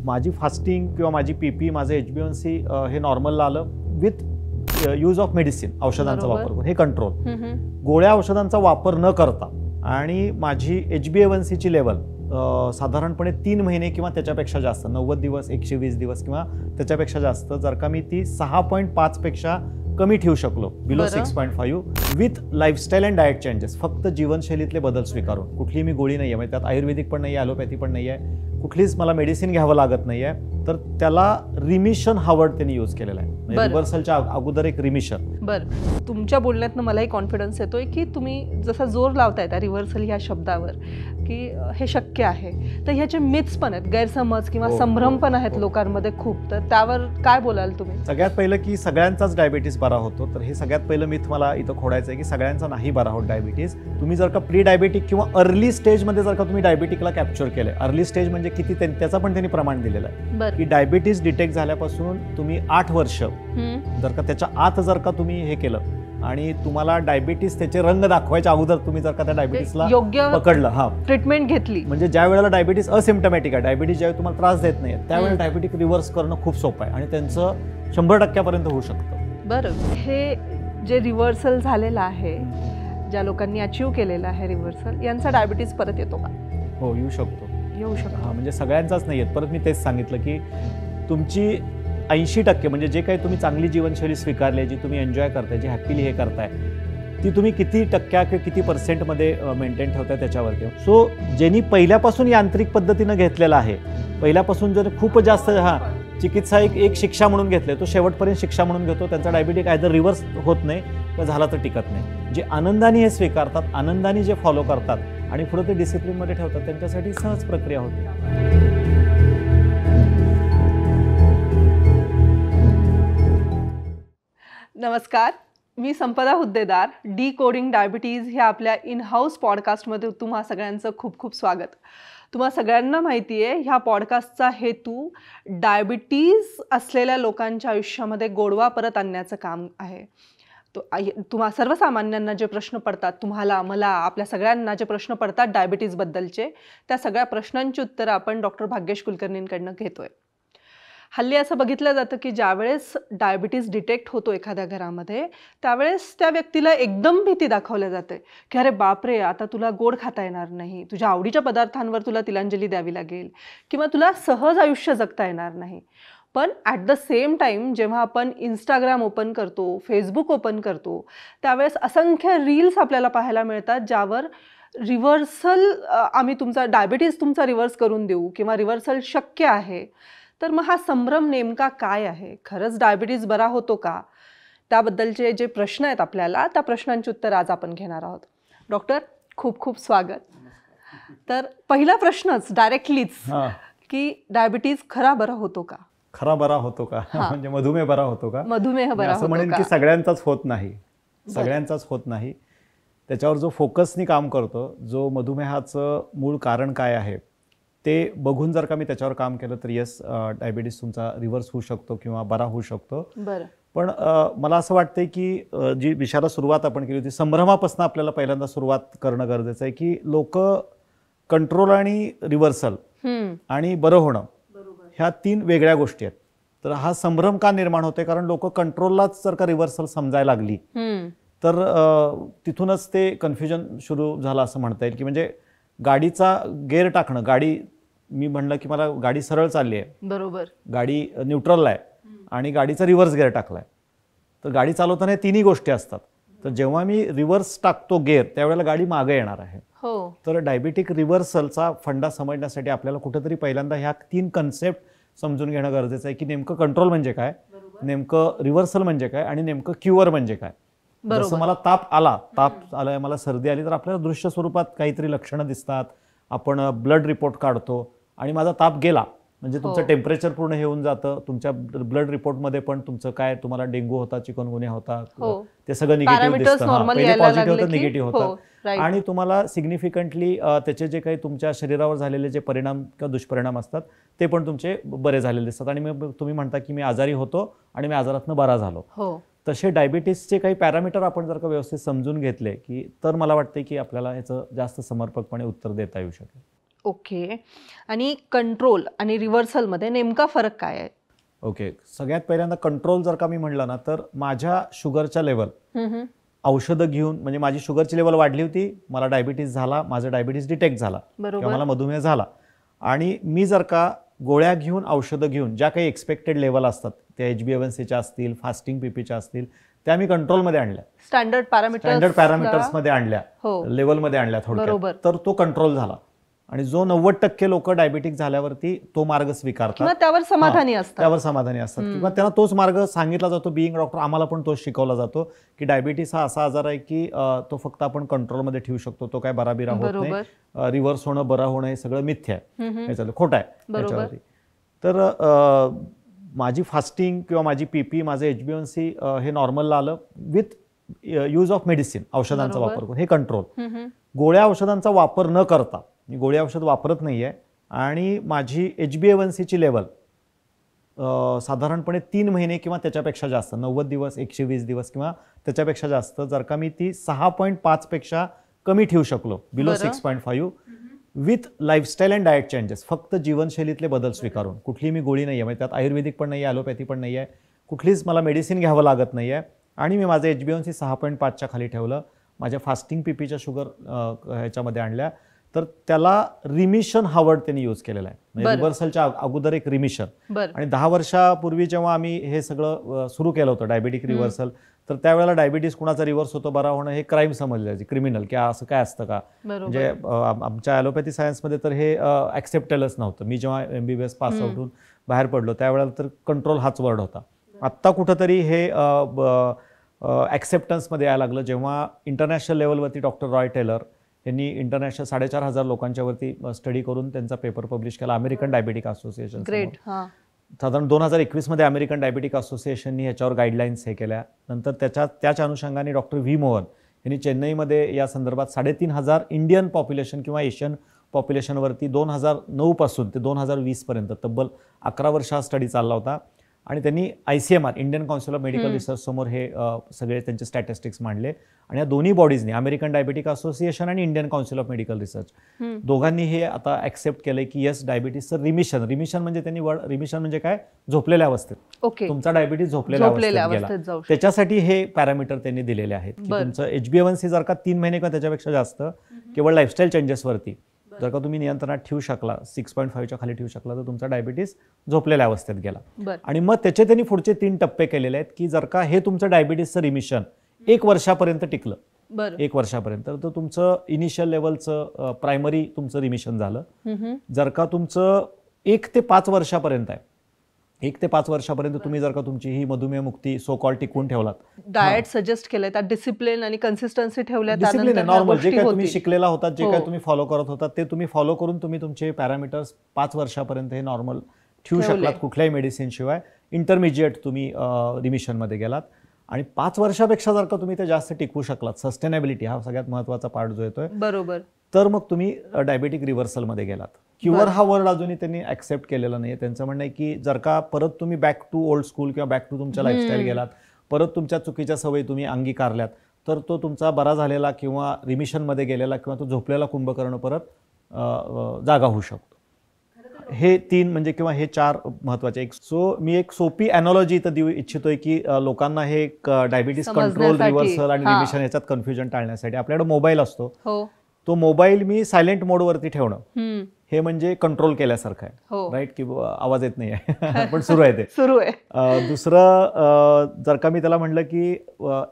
माझी फास्टिंग किंवा माझी पीपी, माझं HbA1c हे नॉर्मलला आलं विथ यूज ऑफ मेडिसिन, औषधांचा वापर करून, हे कंट्रोल. गोळ्या औषधांचा वापर न करता आणि माझी HbA1c ची लेवल साधारणपणे 3 महिने किंवा त्याच्यापेक्षा जास्त, 90 दिवस, 120 दिवस किंवा त्याच्यापेक्षा जास्त, जर का मी ती 6.5 पेक्षा कमी ठेवू शकलो, below 6.5, with lifestyle and diet changes, फक्त जीवनशैलीतले बदल स्वीकारून, कुठलीही मी गोळी नाही आहे, म्हणजे त्यात आयुर्वेदिक पण नाही आहे, ॲलोपॅथी पण नाही आहे, कुठलीच मला मेडिसिन घ्यावं लागत नाही आहे, तर त्याला रिमिशन हा वर्ड त्यांनी यूज केलेला आहे, म्हणजे रिव्हर्सलच्या अगोदर एक रिमिशन. बरं, तुमच्या बोलण्यातनं मलाही कॉन्फिडन्स येतोय की तुम्ही जसा जोर लावताय त्या रिव्हर्सल ह्या शब्दावर की हे शक्य आहे, तर ह्याचे मिथ्स पण आहेत, गैरसमज किंवा संभ्रम पण आहेत लोकांमध्ये खूप, तर त्यावर काय बोलाल तुम्ही? सगळ्यात पहिलं की सगळ्यांचाच डायबिटीस बरा होतो, तर हे सगळ्यात पहिलं मिथ मला इथं खोडायचं आहे की सगळ्यांचा नाही बरा होत डायबिटीस. तुम्ही जर का प्री डायबिटिक किंवा अर्ली स्टेजमध्ये जर का तुम्ही डायबिटिकला कॅप्चर केलंय, अर्ली स्टेज म्हणजे किती त्याचं पण त्यांनी प्रमाण दिलेलं आहे की डायबिटीस डिटेक्ट झाल्यापासून तुम्ही 8 वर्ष जर का त्याच्या आत जर का तुम्ही हे केलं आणि तुम्हाला डायबिटीस त्याचे रंग दाखवायच्या अगोदर तुम्ही जर का त्या डायबिटीसला योग्य पकडलं, ट्रीटमेंट घेतली, म्हणजे ज्या वेळेला डायबिटीस असिम्प्टमॅटिक आहे, डायबिटीस ज्यावेळी तुम्हाला त्रास देत नाही, त्यावेळेला डायबिटिक रिव्हर्स करणं खूप सोपं आहे आणि त्यांचं 100% होऊ शकतं. बरं, हे जे रिव्हर्सल झालेलं आहे, ज्या लोकांनी अचीव केलेलं आहे रिव्हर्सल, यांचा डायबिटीस परत येतो का? हो, येऊ शकतो. हा, म्हणजे सगळ्यांचाच नाही येत. परत मी तेच सांगितलं की तुमची 80% म्हणजे जे काही तुम्ही चांगली जीवनशैली स्वीकारली, जी तुम्ही एन्जॉय करताय, जी हॅपीली हे करताय, ती तुम्ही किती टक्क्या किंवा किती पर्सेंटमध्ये मेंटेन ठेवताय त्याच्यावरती. सो ज्यांनी पहिल्यापासून यांत्रिक पद्धतीनं घेतलेलं आहे, पहिल्यापासून जर खूप जास्त चिकित्सा एक शिक्षा म्हणून घेतले, तो शेवटपर्यंत शिक्षा म्हणून घेतो, त्यांचा डायबिटिक आयदर रिव्हर्स होत नाही किंवा झाला तर टिकत नाही. जे आनंदाने हे स्वीकारतात, आनंदाने जे फॉलो करतात आणि पुढे ते डिसिप्लिनमध्ये ठेवतात, त्यांच्यासाठी सहज प्रक्रिया होते. नमस्कार, मी संपदा हुद्देदार. डिकोडिंग डायबिटीज ह्या आपल्या इन हाऊस पॉडकास्टमध्ये तुम्हा सगळ्यांचं खूप खूप स्वागत. तुम्हा सगळ्यांना माहिती आहे, ह्या पॉडकास्टचा हेतू डायबिटीज असलेल्या लोकांच्या आयुष्यामध्ये गोडवा परत आणण्याचं काम आहे. तुम्हा सर्वसामान्यांना जे प्रश्न पडतात, तुम्हाला, मला, आपल्या सगळ्यांना जे प्रश्न पडतात डायबिटीजबद्दलचे, त्या सगळ्या प्रश्नांची उत्तरं आपण डॉक्टर भाग्येश कुलकर्णींकडनं घेतोय. हल्ली असं बघितलं जातं की ज्यावेळेस डायबिटीज डिटेक्ट होतो एखाद्या घरामध्ये, त्यावेळेस त्या व्यक्तीला एकदम भीती दाखवल्या जाते की अरे बापरे, आता तुला गोड खाता येणार नाही, तुझ्या आवडीच्या पदार्थांवर तुला तिलांजली द्यावी लागेल किंवा तुला सहज आयुष्य जगता येणार नाही. पण ॲट द सेम टाईम जेव्हा आपण इंस्टाग्राम ओपन करतो, फेसबुक ओपन करतो, त्यावेळेस असंख्य रील्स आपल्याला पाहायला मिळतात ज्यावर रिव्हर्सल, आम्ही तुमचा डायबिटीज तुमचा रिव्हर्स करून देऊ किंवा रिव्हर्सल शक्य आहे. तर मग हा संभ्रम नेमका काय आहे? खरंच डायबिटीज बरा होतो का? त्याबद्दलचे जे प्रश्न आहेत आपल्याला, त्या प्रश्नांची उत्तर आज आपण घेणार आहोत. डॉक्टर, खूप खूप स्वागत. तर पहिला प्रश्नच डायरेक्टलीच की डायबिटीज खरा बरा होतो का? खरा बरा होतो का म्हणजे मधुमेह बरा होतो का? मधुमेह बरा होतो का? म्हणेन की सगळ्यांचाच होत नाही, सगळ्यांचाच होत नाही. त्याच्यावर जो फोकसनी काम करतो, जो मधुमेहाचं मूळ कारण काय आहे ते बघून जर का मी त्याच्यावर काम केलं तर येस, डायबिटीस तुमचा रिव्हर्स होऊ शकतो किंवा बरा होऊ शकतो. पण मला असं वाटतंय की जी विषयाला सुरुवात आपण केली होती, संभ्रमापासून आपल्याला पहिल्यांदा सुरुवात करणं गरजेचं आहे की लोक कंट्रोल आणि रिव्हर्सल आणि बरं होणं ह्या 3 वेगळ्या गोष्टी आहेत. तर हा संभ्रम का निर्माण होतोय? कारण लोक कंट्रोललाच जर का रिव्हर्सल समजायला लागली तर तिथूनच ते कन्फ्युजन सुरू झालं असं म्हणता येईल की म्हणजे गाडीचा गेअर टाकणं, गाडी मी म्हणलं की मला गाडी सरळ चालली आहे, बरोबर, गाडी न्यूट्रलला आहे आणि गाडीचा रिव्हर्स गेअर टाकलाय, तर गाडी चालवताना या 3ही गोष्टी असतात. तर जेव्हा मी रिव्हर्स टाकतो गेअर, त्यावेळेला गाडी मागे येणार आहे. तर डायबिटिक रिव्हर्सलचा फंडा समजण्यासाठी आपल्याला कुठेतरी पहिल्यांदा ह्या 3 कन्सेप्ट समजून घेणं गरजेचं आहे की नेमकं कंट्रोल म्हणजे काय, नेमकं रिव्हर्सल म्हणजे काय आणि नेमकं क्युअर म्हणजे काय. जसं मला ताप आलाय, मला सर्दी आली, तर आपल्याला दृश्य स्वरूपात काहीतरी लक्षणं दिसतात, आपण ब्लड रिपोर्ट काढतो आणि माझा ताप गेला म्हणजे तुमचं टेम्परेचर पूर्ण हे होऊन जातं, तुमच्या ब्लड रिपोर्टमध्ये पण तुमचं काय, तुम्हाला डेंग्यू होता, चिकनगुन्या होता, ते सगळं निगेटिव्ह दिसतं. पहिले पॉझिटिव्ह होतं, निगेटिव्ह होतं आणि तुम्हाला सिग्निफिकंटली त्याचे जे काही तुमच्या शरीरावर झालेले जे परिणाम किंवा दुष्परिणाम असतात ते पण तुमचे बरे झालेले दिसतात आणि मग तुम्ही म्हणता की मी आजारी होतो आणि मी आजारातनं बरा झालो. तसे डायबिटीसचे काही पॅरामीटर आपण जर का व्यवस्थित समजून घेतले की तर मला वाटते की आपल्याला ह्याचं जास्त समर्पकपणे उत्तर देता येऊ शकेल. ओके. आणि कंट्रोल आणि रिव्हर्सलमध्ये नेमका फरक काय आहे? ओके, सगळ्यात पहिल्यांदा कंट्रोल जर का मी म्हटलं ना, तर माझ्या शुगरच्या लेवल औषधं घेऊन, म्हणजे माझी शुगरची लेवल वाढली होती, मला डायबिटीज झाला, माझं डायबिटीज डिटेक्ट झाला किंवा मला मधुमेह झाला, आणि मी जर का गोळ्या घेऊन औषधं घेऊन ज्या काही एक्सपेक्टेड लेवल असतात त्या HbA1cच्या असतील, फास्टिंग पीपीच्या असतील, त्या मी कंट्रोलमध्ये आणल्या, स्टँडर्ड पॅरामीटर्समध्ये आणल्या, लेवलमध्ये आणल्या थोडक्यात, तर तो कंट्रोल झाला. आणि जो 90% लोक डायबिटिक झाल्यावरती तो मार्ग स्वीकारतात, त्यावर समाधानी असतात किंवा त्यांना तोच मार्ग सांगितला जातो. बिईंग डॉक्टर आम्हाला पण तोच शिकवला जातो की डायबिटीस हा असा आजार आहे की तो फक्त आपण कंट्रोलमध्ये ठेवू शकतो, तो काय बराबिरा होत नाही, रिव्हर्स होणं, बरं होणं हे सगळं मिथ्या आहे, खोटं आहे याच्यावरती. तर माझी फास्टिंग किंवा माझी पीपी, माझं HbA1c हे नॉर्मलला आलं विथ यूज ऑफ मेडिसिन, औषधांचा वापर करून, हे कंट्रोल. गोळ्या औषधांचा वापर न करता, मी गोळी औषध वापरत नाहीये, आणि माझी HbA1cची लेवल साधारणपणे 3 महिने किंवा त्याच्यापेक्षा जास्त, 90 दिवस, 120 दिवस किंवा त्याच्यापेक्षा जास्त, जर का मी ती 6.5 पेक्षा कमी ठेवू शकलो, below 6.5, with lifestyle and diet changes, फक्त जीवनशैलीतले बदल स्वीकारून, कुठली मी गोळी नाही आहे, म्हणजे त्यात आयुर्वेदिक पण नाही आहे, ॲलोपॅथी पण नाही आहे, कुठलीच मला मेडिसिन घ्यावं लागत नाही आहे, आणि मी माझं HbA1c 6.5च्या खाली ठेवलं, माझ्या फास्टिंग पीपीच्या शुगर ह्याच्यामध्ये आणल्या, तर त्याला रिमिशन हा वर्ड त्यांनी यूज केलेला आहे. म्हणजे रिव्हर्सलच्या अगोदर एक रिमिशन. आणि 10 वर्षापूर्वी जेव्हा आम्ही हे सगळं सुरू केलं होतं डायबिटिक रिव्हर्सल, तर त्यावेळेला डायबिटीस कुणाचा रिव्हर्स होतो, बरा होणं, हे क्राईम समजले जायचे, क्रिमिनल, की असं काय असतं का, म्हणजे आमच्या ॲलोपॅथी सायन्समध्ये तर हे ॲक्सेप्टेबलच नव्हतं. मी जेव्हा MBBS पास आउट होऊन बाहेर पडलो त्यावेळेला तर कंट्रोल हाच वर्ड होता. आत्ता कुठंतरी हे ॲक्सेप्टन्समध्ये यायला लागलं, जेव्हा इंटरनॅशनल लेवलवरती डॉक्टर रॉय टेलर यांनी इंटरनॅशनल 4,500 लोकांच्या वरती स्टडी करून त्यांचा पेपर पब्लिश केला अमेरिकन डायबिटिक असोसिएशन. साधारण 2021 मध्ये अमेरिकन डायबिटिक असोसिएशननी ह्याच्यावर गाईडलाईन्स हे केल्या. नंतर त्याच अनुषंगाने डॉक्टर व्ही मोहन यांनी चेन्नईमध्ये या संदर्भात 3,500 इंडियन पॉप्युलेशन किंवा एशियन पॉप्युलेशनवरती 2009 पासून ते 2020 पर्यंत तब्बल 11 वर्ष हा स्टडी चालला होता. आणि त्यांनी ICMR, Indian council of medical research समोर हे सगळे त्यांचे स्टॅटिस्टिक्स मांडले. आणि या दोन्ही बॉडीजनी, अमेरिकन डायबिटिक असोसिएशन आणि Indian council of medical research, दोघांनी हे आता ऍक्सेप्ट केलंय की येस, डायबिटीसचं रिमिशन म्हणजे त्यांनी वर्ड रिमिशन म्हणजे काय, झोपलेल्या अवस्थेत, तुमचा डायबिटीस झोपलेल्या अवस्थेत गेला, त्याच्यासाठी हे पॅरामीटर त्यांनी दिलेले आहेत की तुमचं HbA1c जर का 3 महिने किंवा त्याच्यापेक्षा जास्त केवळ लाईफस्टाईल चेंजेसवरती जर का तुम्ही नियंत्रणात ठेवू शकला, 6.5च्या खाली ठेवू शकला, तर तुमचा डायबिटीस झोपलेल्या अवस्थेत गेला. आणि मग त्याचे त्यांनी पुढचे 3 टप्पे केलेले आहेत की जर का हे तुमचं डायबिटीसचं रिमिशन 1 वर्षापर्यंत टिकलं, 1 वर्षापर्यंत, तर तुमचं इनिशियल लेवलचं प्रायमरी तुमचं रिमिशन झालं. जर का तुमचं 1 ते 5 वर्षापर्यंत आहे, 1 ते 5 वर्षापर्यंत तुम्ही जर का तुमची ही मधुमेह मुक्ती सो कॉल टिकवून ठेवलात, डाएट सजेस्ट केलंय, त्यात डिसिप्लिन आणि कन्सिस्टन्सी ठेवल्या, डिसिप्लिन नॉर्मल जे काय तुम्ही शिकलेला होता, जे काय तुम्ही फॉलो करत होता, ते तुम्ही फॉलो करून तुम्ही तुमचे पॅरामीटर्स 5 वर्षापर्यंत हे नॉर्मल ठेवू शकलात कुठल्याही मेडिसिन शिवाय, इंटरमिजिएट तुम्ही रिमिशनमध्ये गेलात. आणि 5 वर्षापेक्षा जर का तुम्ही ते जास्त टिकवू शकलात, सस्टेनेबिलिटी हा सगळ्यात महत्वाचा पार्ट जो येतोय, बरोबर, तर मग तुम्ही डायबिटिक रिव्हर्सलमध्ये गेलात. क्युअर हा वर्ड अजूनही त्यांनी ऍक्सेप्ट केलेला नाही. त्यांचं म्हणणं आहे की जर का परत तुम्ही बॅक टू ओल्ड स्कूल किंवा बॅक टू तुमच्या लाईफस्टाईल गेलात, परत तुमच्या चुकीच्या सवयी तुम्ही अंगीकारल्यात, तर तो तुमचा बरा झालेला किंवा रिमिशनमध्ये गेलेला किंवा तो झोपलेला कुंभकर्ण परत जागा होऊ शकतो. हे 3 म्हणजे किंवा हे 4 महत्वाचे. मी एक सोपी अॅनॉलॉजी इथं देऊ इच्छितोय की लोकांना हे डायबिटीस कंट्रोल, रिव्हर्सल आणि रिमिशन याच्यात कन्फ्युजन टाळण्यासाठी आपल्याकडे मोबाईल असतो, तो मोबाईल मी सायलेंट मोडवरती ठेवणं हे म्हणजे कंट्रोल केल्यासारखं आहे, राईट, की आवाज येत नाहीये पण सुरू आहे ते. दुसरं, जर का मी त्याला म्हटलं की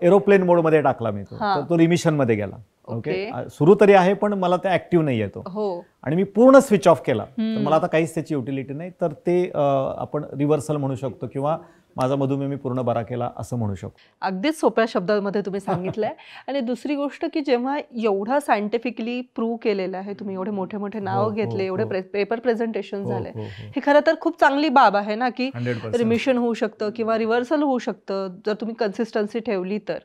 एरोप्लेन मोडमध्ये टाकला मी, तर तो रिमिशन मध्ये गेला. ओके, सुरू तरी आहे पण मला ते ऍक्टिव्ह नाही येतो. आणि मी पूर्ण स्विच ऑफ केला तर मला आता काहीच त्याची युटिलिटी नाही, तर ते आपण रिव्हर्सल म्हणू शकतो किंवा माझा मधुमेह मी पूर्ण बरा केला असं म्हणू शकतो. अगदीच सोप्या शब्दांमध्ये तुम्ही सांगितलंय. आणि दुसरी गोष्ट की जेव्हा एवढा सायंटिफिकली प्रूव्ह केलेलं आहे, तुम्ही एवढे मोठे मोठे नाव घेतले, एवढे पेपर प्रेझेंटेशन झाले, हे खरं तर खूप चांगली बाब आहे ना, की रिमिशन होऊ शकतं किंवा रिव्हर्सल होऊ शकतं जर तुम्ही कन्सिस्टन्सी ठेवली तर.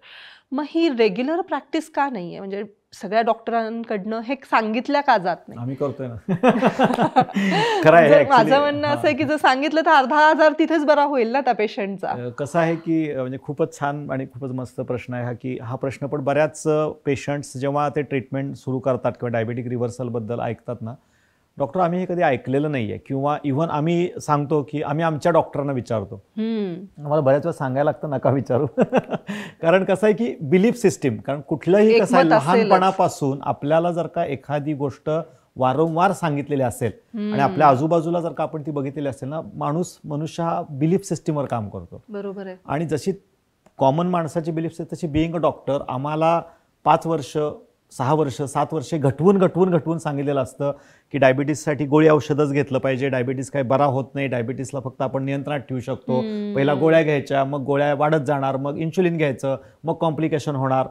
मग ही रेग्युलर प्रॅक्टिस का नाहीये, म्हणजे सगळ्या डॉक्टरांकडनं हे सांगितल्या का जात नाही? आम्ही करतोय ना. खरं आहे, माझं म्हणणं असं आहे की जर सांगितलं तर अर्धा आजार तिथेच बरा होईल ना त्या पेशंटचा. कसं आहे की म्हणजे खूपच छान आणि खूपच मस्त प्रश्न आहे हा, की हा प्रश्न पण बऱ्याच पेशंट्स जेव्हा ते ट्रीटमेंट सुरू करतात किंवा डायबिटिक रिव्हर्सल बद्दल ऐकतात ना, डॉक्टर आम्ही हे कधी ऐकलेलं नाही आहे, किंवा इव्हन आम्ही सांगतो की आम्ही आमच्या डॉक्टरांना विचारतो. आम्हाला बऱ्याच वेळा सांगायला लागतं नका विचारू. कारण कसं आहे की बिलीफ सिस्टीम, कारण कुठलंही कसं आहे, एकमत असेलच. लहानपणापासून आपल्याला जर का एखादी गोष्ट वारंवार सांगितलेली असेल आणि आपल्या आजूबाजूला जर का आपण ती बघितलेली असेल ना, मनुष्य हा बिलीफ सिस्टीमवर काम करतो. बरोबर आहे. आणि जशी कॉमन माणसाची बिलीफ सिस्टीम तशी बिईंग अ डॉक्टर आम्हाला 5 वर्ष 6 वर्ष 7 वर्षे घटवून सांगितलेलं असतं की डायबिटीससाठी गोळी औषधच घेतलं पाहिजे, डायबिटीस काही बरा होत नाही, डायबिटीसला फक्त आपण नियंत्रणात ठेवू शकतो, पहिला गोळ्या घ्यायच्या, मग गोळ्या वाढत जाणार, मग इन्शुलिन घ्यायचं, मग कॉम्प्लिकेशन होणार.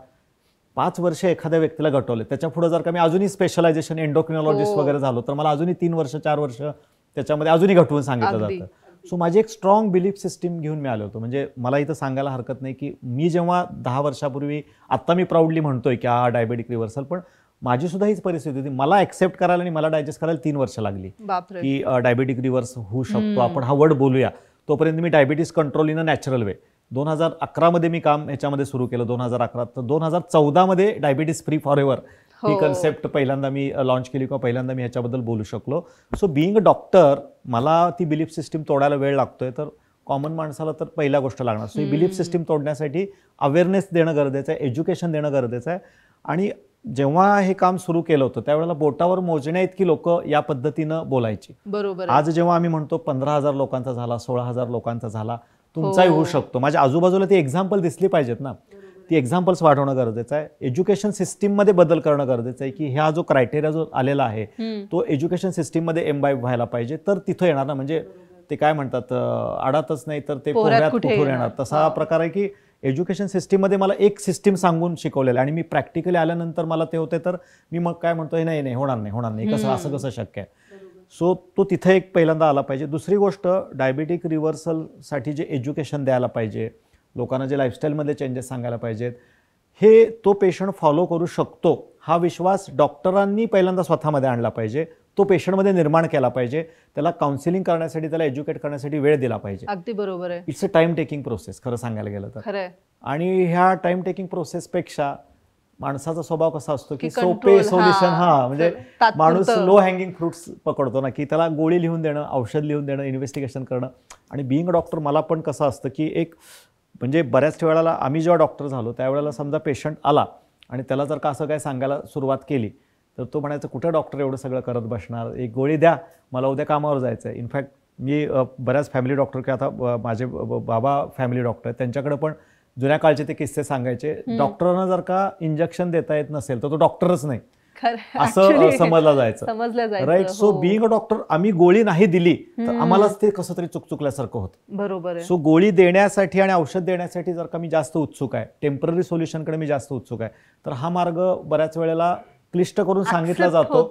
5 वर्ष एखाद्या व्यक्तीला घटवले, त्याच्या पुढे जर का मी अजूनही स्पेशलायझेशन एंडोक्रिनॉलॉजिस्ट वगैरे झालो तर मला अजूनही 3 वर्ष 4 वर्ष त्याच्यामध्ये अजूनही घटवून सांगितलं अगदी. जातं. सो माझी एक स्ट्रॉंग बिलीफ सिस्टीम घेऊन मी आलो होतो. म्हणजे मला इथं सांगायला हरकत नाही की मी जेव्हा 10 वर्षापूर्वी, आत्ता मी प्राऊडली म्हणतोय की हा डायबेटिक रिव्हर्सल, पण माझी सुद्धा हीच परिस्थिती होती. मला ऍक्सेप्ट करायला आणि मला डायजेस्ट करायला 3 वर्ष लागली बापरे. की डायबेटिक रिव्हर्स होऊ शकतो, आपण हा वर्ड बोलूया. तोपर्यंत मी diabetes control in a natural way 2011 मध्ये मी काम ह्याच्यामध्ये सुरू केलं. 2011 तर 2014 मध्ये diabetes free for ever he concept पहिल्यांदा मी लॉन्च केली, किंवा पहिल्यांदा मी ह्याच्याबद्दल बोलू शकलो. सो बिईंग अ डॉक्टर मला ती बिलीफ सिस्टीम तोडायला वेळ लागतोय, तर कॉमन माणसाला तर पहिल्या गोष्ट लागणार. सो ही बिलीफ सिस्टीम तोडण्यासाठी अवेअरनेस देणं गरजेचं आहे, एज्युकेशन देणं गरजेचं आहे. आणि जेव्हा हे काम सुरू केलं होतं त्यावेळेला बोटावर मोजण्या इतकी लोक या पद्धतीनं बोलायची. बरोबर. आज जेव्हा आम्ही म्हणतो 15,000 लोकांचा झाला, 16,000 लोकांचा झाला, तुमचाही होऊ शकतो. माझ्या आजूबाजूला ती एक्झाम्पल दिसली पाहिजेत ना, ती एक्झाम्पल्स वाढवणं गरजेचं आहे. एज्युकेशन सिस्टीममध्ये बदल करणं गरजेचं आहे की हा जो क्रायटेरिया जो आलेला आहे तो एज्युकेशन सिस्टीममध्ये एम्बाईब व्हायला पाहिजे, तर तिथं येणार ना. म्हणजे ते काय म्हणतात, आडातच नाही तर ते पोहऱ्यात कुठून येणार, तसा हा प्रकार आहे की एज्युकेशन सिस्टीममध्ये मला एक सिस्टीम सांगून शिकवलेलं आहे आणि मी प्रॅक्टिकली आल्यानंतर मला ते होते, तर मी मग काय म्हणतोय, नाही होणार नाही, कसं असं कसं शक्य आहे. सो तो तिथे एक पहिल्यांदा आला पाहिजे. दुसरी गोष्ट, डायबिटिक रिव्हर्सलसाठी जे एज्युकेशन द्यायला पाहिजे, लोकांना जे लाईफस्टाईलमधले चेंजेस सांगायला पाहिजेत, हे तो पेशंट फॉलो करू शकतो हा विश्वास डॉक्टरांनी पहिल्यांदा स्वतःमध्ये आणला पाहिजे, तो पेशंटमध्ये निर्माण केला पाहिजे. त्याला काउन्सिलिंग करण्यासाठी, त्याला एज्युकेट करण्यासाठी वेळ दिला पाहिजे. अगदी बरोबर आहे. It's a time taking process खरं सांगायला गेलं तर. खरंय. आणि ह्या टाइम टेकिंग प्रोसेसपेक्षा माणसाचा स्वभाव कसा असतो की की सोपे control, सोल्युशन, हा, म्हणजे तात्पुरतं. माणूस लो हँगिंग फ्रुट्स पकडतो ना, की त्याला गोळी लिहून देणं, औषध लिहून देणं, इन्व्हेस्टिगेशन करणं. आणि बिईंग डॉक्टर मला पण कसं असतं की एक, म्हणजे बऱ्याच वेळेला आम्ही जेव्हा डॉक्टर झालो त्यावेळेला समजा पेशंट आला आणि त्याला जर का असं काय सांगायला सुरुवात केली तर तो म्हणायचं, कुठं डॉक्टर एवढं सगळं करत बसणार, एक गोळी द्या, मला उद्या कामावर जायचं आहे. इनफॅक्ट मी बऱ्याच फॅमिली डॉक्टर, की आता माझे बाबा फॅमिली डॉक्टर आहेत, त्यांच्याकडे पण जुन्या काळचे ते किस्से सांगायचे. डॉक्टरांना जर का इंजेक्शन देता येत नसेल तर तो डॉक्टरच नाही, असं समजलं जायचं. Right. So being a doctor, आम्ही गोळी नाही दिली तर आम्हालाच ते कसं तरी चुकल्यासारखं होतं. बरोबर आहे. सो गोळी देण्यासाठी आणि औषध देण्यासाठी जर का मी जास्त उत्सुक आहे, टेम्पररी सोल्युशनकडे मी जास्त उत्सुक आहे, तर हा मार्ग बऱ्याच वेळेला क्लिष्ट करून सांगितला जातो.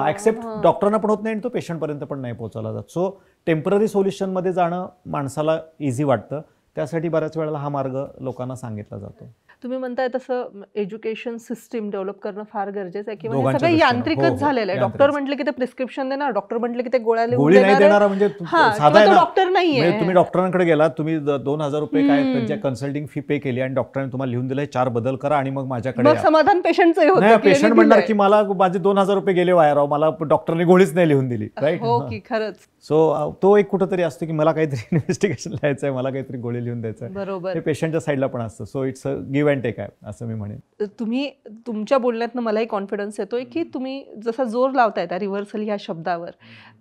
ऍक्सेप्ट डॉक्टरांना पण होत नाही आणि तो पेशंटपर्यंत पण नाही पोहोचवला जात. सो टेम्पररी सोल्युशनमध्ये जाणं माणसाला इझी वाटतं, त्यासाठी बऱ्याच वेळेला हा मार्ग लोकांना सांगितला जातो. तुम्ही म्हणताय तसं एज्युकेशन सिस्टीम डेव्हलप करणं फार गरजेचं आहे की म्हणजे दोघांच्या सगळं दृष्टीनं. यांत्रिकच हो, झालेलं आहे. यांत्रिक. डॉक्टर म्हटले की ते प्रिस्क्रिप्शन देणार, डॉक्टर म्हटले की ते गोळ्या लिहून गोळी नाही देणारा म्हणजे हा, साधा आहे तो ना. डॉक्टर नाहीये. म्हणजे तुम्ही डॉक्टरांकडे गेला, तुम्ही 2,000 रुपये काय त्यांच्या कन्सल्टिंग फी पे केली आणि डॉक्टरांनी तुम्हाला लिहून दिलंय 4 बदल करा आणि मग माझ्याकडे मग या. समाधान पेशंटचं होतं नाही, की यांनी पेशंट म्हणणार दिलंय. की मला माझे 2,000 रुपये गेले वाया राव, मला डॉक्टरने गोळीच नाही लिहून दिली. राईट. हो की खरंच. सो तो एक कुठंतरी असतो की मला काहीतरी इन्व्हेस्टिगेशन लिहायचं आहे, मला काहीतरी गोळी लिहून द्यायचं आहे. बरोबर. ते पेशंटच्या साईडला पण असतं. So it's a give and take आहे असं मी म्हणेन. तुम्ही तुमच्या बोलण्यातनं मलाही कॉन्फिडन्स येतोय की तुम्ही जसा जोर लावताय त्या रिव्हर्सल ह्या शब्दावर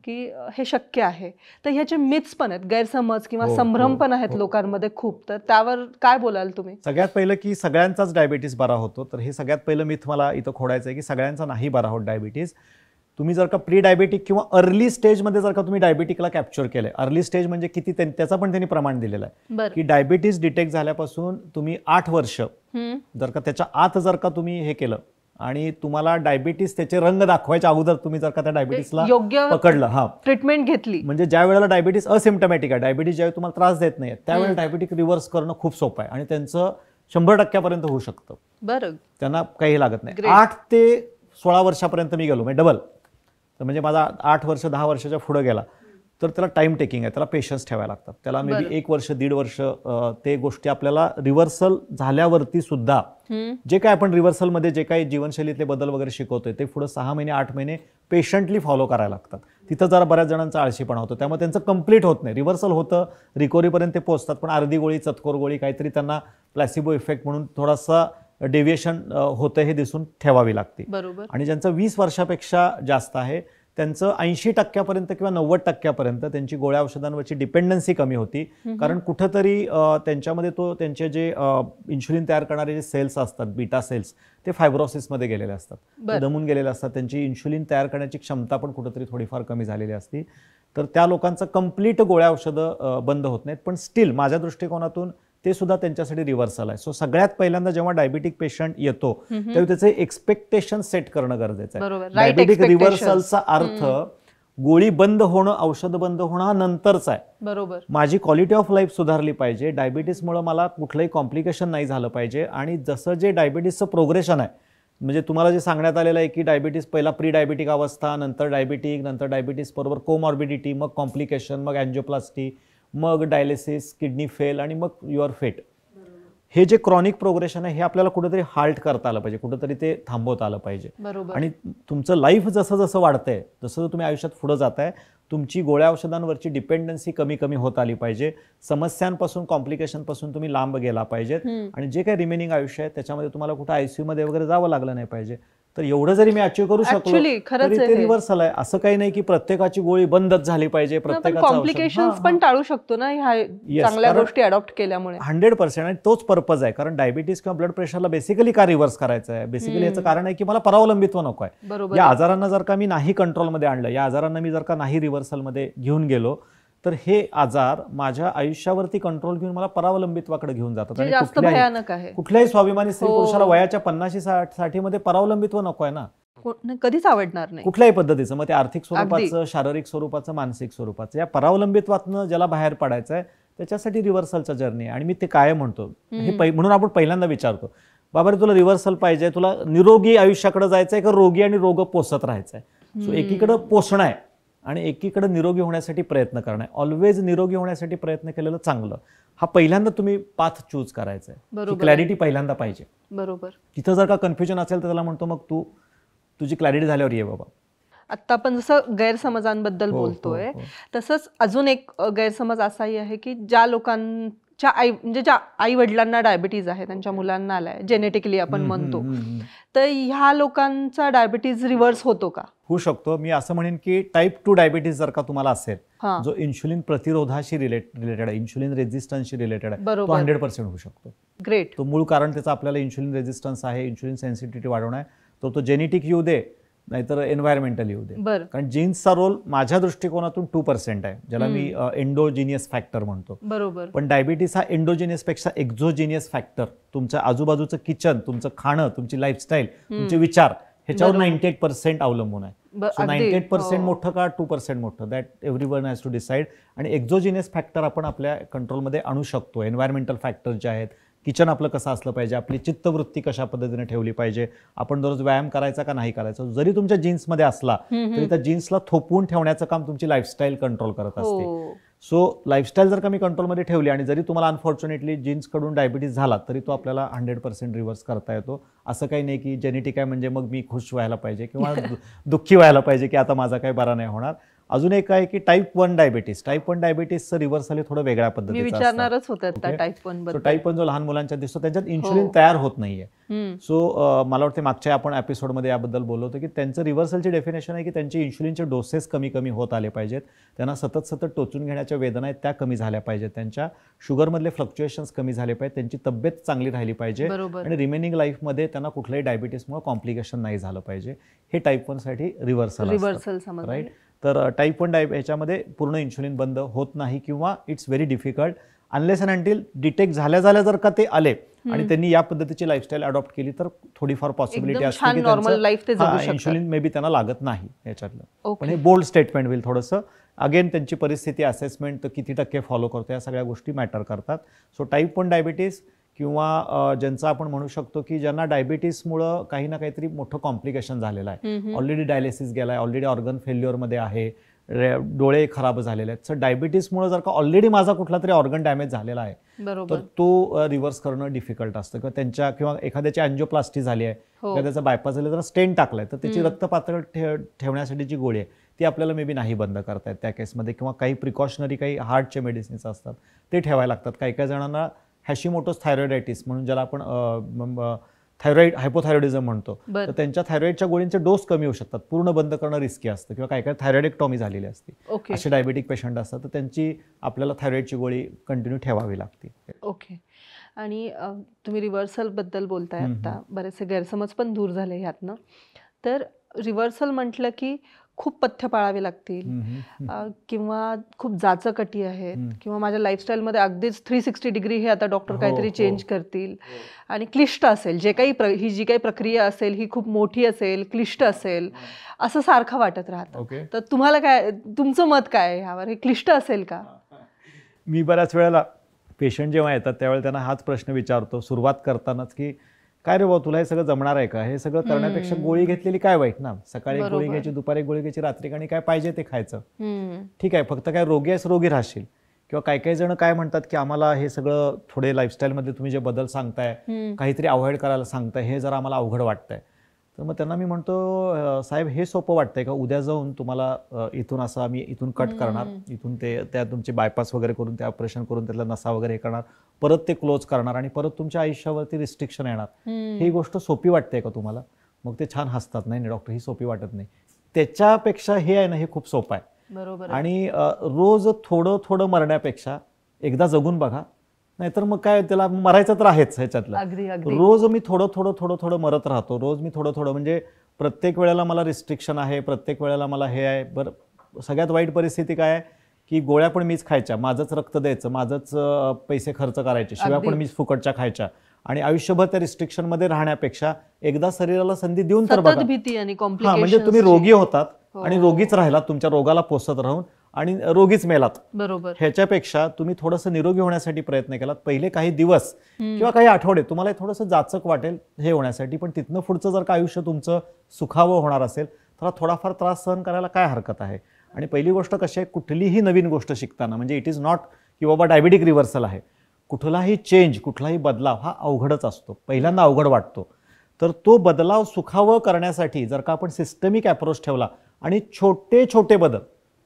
की हे शक्य आहे, तर ह्याचे मिथ्स पण आहेत, गैरसमज किंवा हो, संभ्रम हो, पण आहेत हो. लोकांमध्ये खूप. तर त्यावर काय बोलाल तुम्ही? सगळ्यात पहिलं की सगळ्यांचाच डायबिटीस बरा होतो, तर हे सगळ्यात पहिलं मिथ मला इथं खोडायचं आहे की सगळ्यांचा नाही बरा होत डायबिटीस. तुम्ही जर का प्री डायबिटिक किंवा अर्ली स्टेजमध्ये जर का तुम्ही डायबिटिकला कॅप्चर केलंय, अर्ली स्टेज म्हणजे किती त्याचा पण त्यांनी प्रमाण दिलेलं आहे की डायबिटीस डिटेक्ट झाल्यापासून तुम्ही 8 वर्ष जर का त्याच्या आत जर का तुम्ही हे केलं आणि तुम्हाला डायबिटीस त्याचे रंग दाखवायच्या अगोदर तुम्ही जर का त्या डायबिटीसला योग्य पकडलं, हा ट्रीटमेंट घेतली, म्हणजे ज्या वेळेला डायबिटीस असिम्टमॅटिक आहे, डायबिटीस ज्यावेळी तुम्हाला त्रास देत नाही, त्यावेळेला डायबिटिक रिव्हर्स करणं खूप सोपं आहे आणि त्यांचं 100% होऊ शकतं. बरं, त्यांना काही लागत नाही. 8 ते 16 वर्षापर्यंत मी गेलो, म्हणजे डबल. तर म्हणजे माझा 8 वर्ष 10 वर्षाच्या पुढे गेला तर त्याला टाइम टेकिंग आहे, त्याला पेशन्स ठेवायला लागतात. त्याला मे बरं. बी 1 वर्ष 1.5 वर्ष ते गोष्टी आपल्याला रिव्हर्सल झाल्यावरती सुद्धा जे काय आपण रिव्हर्सलमध्ये जे काही जीवनशैलीतले बदल वगैरे शिकवतोय ते पुढे 6 महिने 8 महिने पेशंटली फॉलो करायला लागतात. तिथं जरा बऱ्याच जणांचा आळशीपणा होतो, त्यामुळे त्यांचं कंप्लीट होत नाही. रिव्हर्सल होतं, रिकव्हरीपर्यंत ते पोहोचतात, पण अर्धी गोळी, चतकोर गोळी, काहीतरी त्यांना प्लॅसिबो इफेक्ट म्हणून थोडासा डेव्हिएशन होतं हे दिसून ठेवावी लागते. बरोबर. आणि ज्यांचं 20 वर्षापेक्षा जास्त आहे त्यांचं 80% किंवा 90% त्यांची गोळ्या औषधांवरची डिपेंडन्सी कमी होती. कारण कुठंतरी त्यांच्यामध्ये त्यांचे जे इन्शुलिन तयार करणारे जे सेल्स असतात, बीटा सेल्स, ते फायब्रोसिसमध्ये गेलेले असतात, ते दमून गेलेले असतात. त्यांची इन्शुलिन तयार करण्याची क्षमता पण कुठंतरी थोडीफार कमी झालेली असती. तर त्या लोकांचं कंप्लीट गोळ्या औषधं बंद होत नाहीत, पण स्टील माझ्या दृष्टिकोनातून ते सुद्धा त्यांच्यासाठी रिव्हर्सल आहे. सो सगळ्यात पहिल्यांदा जेव्हा डायबिटिक पेशंट येतो तेव्हा त्याचे एक्सपेक्टेशन सेट करणं गरजेचं आहे. डायबिटिक रिव्हर्सलचा अर्थ गोळी बंद होणं, औषध बंद होणं हा नंतरचा आहे. बरोबर. माझी क्वालिटी ऑफ लाईफ सुधारली पाहिजे, डायबिटीसमुळे मला कुठलंही कॉम्प्लिकेशन नाही झालं पाहिजे. आणि जसं जे डायबिटीसचं प्रोग्रेशन आहे, म्हणजे तुम्हाला जे सांगण्यात आलेलं आहे की डायबिटीस पहिला प्री डायबिटिक अवस्था, नंतर डायबिटिक, नंतर डायबिटीस बरोबर कोमॉर्बिडिटी, मग कॉम्प्लिकेशन, मग अँजिओप्लास्टी, मग डायलिसिस, किडनी फेल आणि मग युअर फेट. हे जे क्रॉनिक प्रोग्रेशन आहे हे आपल्याला कुठेतरी हाल्ट करता आलं पाहिजे, कुठेतरी ते थांबवता आलं पाहिजे. आणि तुमचं लाईफ जसं जसं वाढतंय, जसं तुम्ही आयुष्यात पुढे जाताय, तुमची गोळ्या औषधांवरची डिपेंडन्सी कमी कमी होत आली पाहिजे. समस्यांपासून, कॉम्प्लिकेशनपासून तुम्ही लांब गेला पाहिजेत. आणि जे काही रिमेनिंग आयुष्य आहे त्याच्यामध्ये तुम्हाला कुठं आयसीयू मध्ये वगैरे जावं लागलं नाही पाहिजे. तर एवढं जरी मी अचीव्ह करू शकलो तरी ते रिव्हर्सल आहे. असं काही नाही की प्रत्येकाची गोळी बंदच झाली पाहिजे, प्रत्येकाचं कॉम्प्लिकेशन्स पण टाळू शकतो ना ह्या चांगल्या गोष्टी अडॉप्ट केल्यामुळे. 100%. आणि तोच पर्पज आहे. कारण डायबिटीस किंवा ब्लड प्रेशरला बेसिकली का रिव्हर्स करायचं आहे? बेसिकली याचं कारण आहे की मला परावलंबित्व नको आहे. या आजारांना जर का मी नाही कंट्रोलमध्ये आणलं, या आजारांना मी जर का नाही रिव्हर्सलमध्ये घेऊन गेलो, तर हे आजार माझ्या आयुष्यावरती कंट्रोल घेऊन मला परावलंबित्वाकडे घेऊन जातात. आणि कुठल्याही स्वाभिमानी स्त्री पुरुषाला वयाच्या 50-60 मध्ये परावलंबित्व नको आहे ना, कधीच आवडणार नाही कुठल्याही पद्धतीचं. मग ते आर्थिक स्वरूपाचं, शारीरिक स्वरूपाचं, मानसिक स्वरूपाचं. या परावलंबित्वातनं ज्याला बाहेर पडायचं आहे त्याच्यासाठी रिव्हर्सलचा जर्नी आहे. आणि मी ते काय म्हणतो हे म्हणून आपण पहिल्यांदा विचारतो, बाबा रे तुला रिव्हर्सल पाहिजे, तुला निरोगी आयुष्याकडे जायचंय का रोगी आणि रोग पोसत राहायचंय? सो एकीकडे पोसणं आहे आणि एकीकडे निरोगी होण्यासाठी प्रयत्न करणं आहे. ऑलवेज निरोगी होण्यासाठी प्रयत्न केलेलं चांगलं. हा पहिल्यांदा तुम्ही पाथ चूज करायचा आहे. क्लॅरिटी पहिल्यांदा पाहिजे. बरोबर. तिथं जर का कन्फ्युजन असेल तर त्याला म्हणतो मग तुझी क्लॅरिटी झाल्यावर ये बाबा. आता आपण जसं गैरसमजांबद्दल बोलतोय तसंच अजून एक गैरसमज असाही आहे की ज्या लोकांच्या ज्या आई वडिलांना डायबिटीज आहे, त्यांच्या मुलांना आलाय, जेनेटिकली आपण म्हणतो, तर ह्या लोकांचा डायबिटीज रिव्हर्स होतो का? होऊ शकतो. मी असं म्हणेन की टाईप 2 डायबिटीज जर का तुम्हाला असेल, जो इन्शुलिन प्रतिरोधाशी रिलेटेड आहे, इन्शुलिन रेझिस्टन्सशी रिलेटेड आहे, तो 100% होऊ शकतो. ग्रेट. तो मूळ कारण त्याचं आपल्याला इन्शुलिन रेझिस्टन्स आहे, इन्शुलिन सेन्सिटिव्हिटी वाढवणं आहे. तो जेनेटिक येऊ दे नाहीतर एन्व्हायरमेंटल येऊ दे. कारण जीन्सचा रोल माझ्या दृष्टिकोनातून 2% आहे, ज्याला मी एंडोजिनियस फॅक्टर म्हणतो. बरोबर. पण डायबिटीस हा एंडोजिनियस पेक्षा एक्झोजिनियस फॅक्टर, तुमच्या आजूबाजूचं किचन, तुमचं खाणं, तुमची लाईफस्टाईल, तुमचे विचार ह्याच्यावर 98% अवलंबून आहे. सो 98% मोठं का 2% मोठं, that everyone has to decide. आणि एक्झोजिनियस फॅक्टर आपण आपल्या कंट्रोलमध्ये आणू शकतो. एन्व्हायरमेंटल फॅक्टर जे आहेत, किचन आपलं कसं असलं पाहिजे, आपली चित्तवृत्ती कशा पद्धतीने ठेवली पाहिजे, आपण दररोज व्यायाम करायचा का नाही करायचा, जरी तुमच्या जीन्समध्ये असला तरी त्या जीन्सला थोपवून ठेवण्याचं काम तुमची लाईफस्टाईल कंट्रोल करत असते. सो लाईफस्टाईल जर का मी कंट्रोलमध्ये ठेवली आणि जरी तुम्हाला अनफॉर्च्युनेटली जीन्सकडून डायबिटीस झाला तरी तो आपल्याला 100% रिव्हर्स करता येतो. असं काही नाही की जेनेटिक आहे म्हणजे मग मी खुश व्हायला पाहिजे किंवा दुःखी व्हायला पाहिजे की आता माझा काही बरा नाही होणार. अजून एक आहे की टाईप 1 डायबिटीस. टाईप 1 डायबिटीसचं रिव्हर्सल हे थोडं वेगळ्या पद्धतीचं असतं. विचारणारच होतं टाईप 1 बद्दल. टाईप 1 जो लहान मुलांच्या दिसतो त्यांच्यात इन्शुलिन तयार होत नाहीये. सो मला वाटतं मागच्या आपण एपिसोडमध्ये याबद्दल बोललो होतो की त्यांचं रिव्हर्सलची डेफिनेशन आहे की त्यांचे इन्शुलिनचे डोसेस कमी कमी होत आले पाहिजेत, त्यांना सतत सतत टोचून घेण्याच्या वेदना आहेत त्या कमी झाल्या पाहिजेत, त्यांच्या शुगरमधले फ्लक्च्युएशन्स कमी झाले पाहिजेत, त्यांची तब्येत चांगली राहिली पाहिजे आणि रिमेनिंग लाईफमध्ये त्यांना कुठल्याही डायबिटीसमुळे कॉम्प्लिकेशन नाही झालं पाहिजे. हे टाईप 1 साठी रिव्हर्सल राईट. तर टाईप 1 ह्याच्यामध्ये पूर्ण इन्शुलिन बंद होत नाही किंवा it's very difficult unless and until detect झाल्या जर का ते आले आणि त्यांनी या पद्धतीची लाईफस्टाईल अडॉप्ट केली तर थोडीफार पॉसिबिलिटी असते की इन्शुलिन मे बी त्यांना लागत नाही याच्यातलं. पण हे बोल्ड स्टेटमेंट होईल थोडंसं. अगेन त्यांची परिस्थिती, असेसमेंट, किती टक्के फॉलो करतो, या सगळ्या गोष्टी मॅटर करतात. सो टाईप 1 डायबिटीस किंवा ज्यांचं आपण म्हणू शकतो की ज्यांना डायबिटीसमुळं काही ना काहीतरी मोठं कॉम्प्लिकेशन झालेलं आहे, ऑलरेडी डायलिसिस गेलाय, ऑलरेडी ऑर्गन फेल्युअरमध्ये आहे, डोळे खराब झालेले आहेत. सर डायबिटीसमुळे जर का ऑलरेडी माझा कुठला तरी ऑर्गन डॅमेज झालेला आहे बरोबर. तर तो रिव्हर्स करणं डिफिकल्ट असतं. किंवा एखाद्याची अँजिओप्लास्टी झाली आहे, एखाद्याचा बायपास झाला, जर स्टेंट टाकलाय तर त्याची रक्त पातळ ठेवण्यासाठी जी गोळी आहे ती आपल्याला मे बी नाही बंद करता येत त्या केसमध्ये. किंवा काही प्रिकॉशनरी काही हार्टचे मेडिसिन्स असतात ते ठेवायला लागतात. काही काही जणांना हॅशिमोटोस थायरॉइडायटिस म्हणून ज्याला आपण थायरॉइड हायपोथायरॉइडिझम म्हणतो, तर त्यांच्या थायरॉइडच्या गोळींचे डोस कमी होऊ शकतात. पूर्ण बंद करणं रिस्की असतं. किंवा काही काही थायरॉइडेक्टॉमी झालेली असते, असे डायबेटिक पेशंट असतात, तर त्यांची आपल्याला थायरॉइडची गोळी कंटिन्यू ठेवावी लागते. ओके. आणि तुम्ही रिव्हर्सल बद्दल बोलताय आता, बरेचसे गैरसमज पण दूर झाले ह्यातनं. तर रिव्हर्सल म्हटलं की खूप पथ्य पाळावे लागतील, किंवा खूप जाचकटी आहेत, किंवा माझ्या लाईफस्टाईलमध्ये अगदीच 360 डिग्री हे आता डॉक्टर काहीतरी चेंज करतील, आणि क्लिष्ट असेल जे काही ही जी काही प्रक्रिया असेल ही खूप मोठी असेल, क्लिष्ट असेल, असं सारखं वाटत राहतं. तर तुम्हाला काय, तुमचं मत काय आहे ह्यावर? हे क्लिष्ट असेल का? मी बऱ्याच वेळेला पेशंट जेव्हा येतात त्यावेळेला त्यांना हाच प्रश्न विचारतो सुरुवात करतानाच, की काय रे बाबा तुला हे सगळं जमणार आहे का? हे सगळं करण्यापेक्षा गोळी घेतलेली काय वाईट ना? सकाळी गोळी घ्यायची, दुपारी गोळी घ्यायची, रात्री आणि काय पाहिजे ते खायचं. ठीक आहे, फक्त काय रोगी आहेस रोगी राहशील. किंवा काही काही जण काय म्हणतात की आम्हाला हे सगळं थोडे लाईफस्टाईलमध्ये तुम्ही जे बदल सांगताय, काहीतरी अवॉइड करायला सांगताय, हे जरा आम्हाला अवघड वाटतंय. तर मग त्यांना मी म्हणतो साहेब हे सोपं वाटतंय का? उद्या जाऊन तुम्हाला इथून असं आम्ही इथून कट करणार, इथून त्या तुमचे बायपास वगैरे करून ते ऑपरेशन करून त्यातला नसा वगैरे हे करणार, परत ते क्लोज करणार आणि परत तुमच्या आयुष्यावरती रिस्ट्रिक्शन येणार. ही गोष्ट सोपी वाटते का तुम्हाला? मग ते छान हसतात. नाही डॉक्टर ही सोपी वाटत नाही. त्याच्यापेक्षा हे आहे ना, हे खूप सोपं आहे. बरोबर. आणि रोज थोडं थोडं मरण्यापेक्षा एकदा जगून बघा, नाहीतर मग काय त्याला मरायचं तर आहेच ह्याच्यातलं. रोज मी थोडं थोडं थोडं थोडं मरत राहतो. रोज मी थोडं थोडं, म्हणजे प्रत्येक वेळेला मला रिस्ट्रिक्शन आहे, प्रत्येक वेळेला मला हे आहे. बरं सगळ्यात वाईट परिस्थिती काय आहे की गोळ्या पण मीच खायच्या, माझंच रक्त द्यायचं, माझंच पैसे खर्च करायचे, शिवाय पण मीच फुकटच्या खायच्या, आणि आयुष्यभर त्या रिस्ट्रिक्शनमध्ये राहण्यापेक्षा एकदा शरीराला संधी देऊन तर बघा. म्हणजे तुम्ही रोगी होतात आणि रोगीच राहिलात, तुमच्या रोगाला पोसत राहून आणि रोगीच मेलात. बरोबर. ह्याच्यापेक्षा तुम्ही थोडंसं निरोगी होण्यासाठी प्रयत्न केलात, पहिले काही दिवस किंवा काही आठवडे तुम्हाला थोडंसं जाचक वाटेल हे होण्यासाठी, पण तिथनं पुढचं जर का आयुष्य तुमचं सुखावं होणार असेल तर थोडाफार त्रास सहन करायला काय हरकत आहे. आणि पहिली गोष्ट कशी आहे, कुठलीही नवीन गोष्ट शिकताना, म्हणजे इट इज नॉट की बाबा डायबिटिक रिव्हर्सल आहे, कुठलाही चेंज, कुठलाही बदलाव हा अवघडच असतो, पहिल्यांदा अवघड वाटतो. तर तो बदलाव सुखावं करण्यासाठी जर का आपण सिस्टमिक अप्रोच ठेवला आणि छोटे छोटे बदल,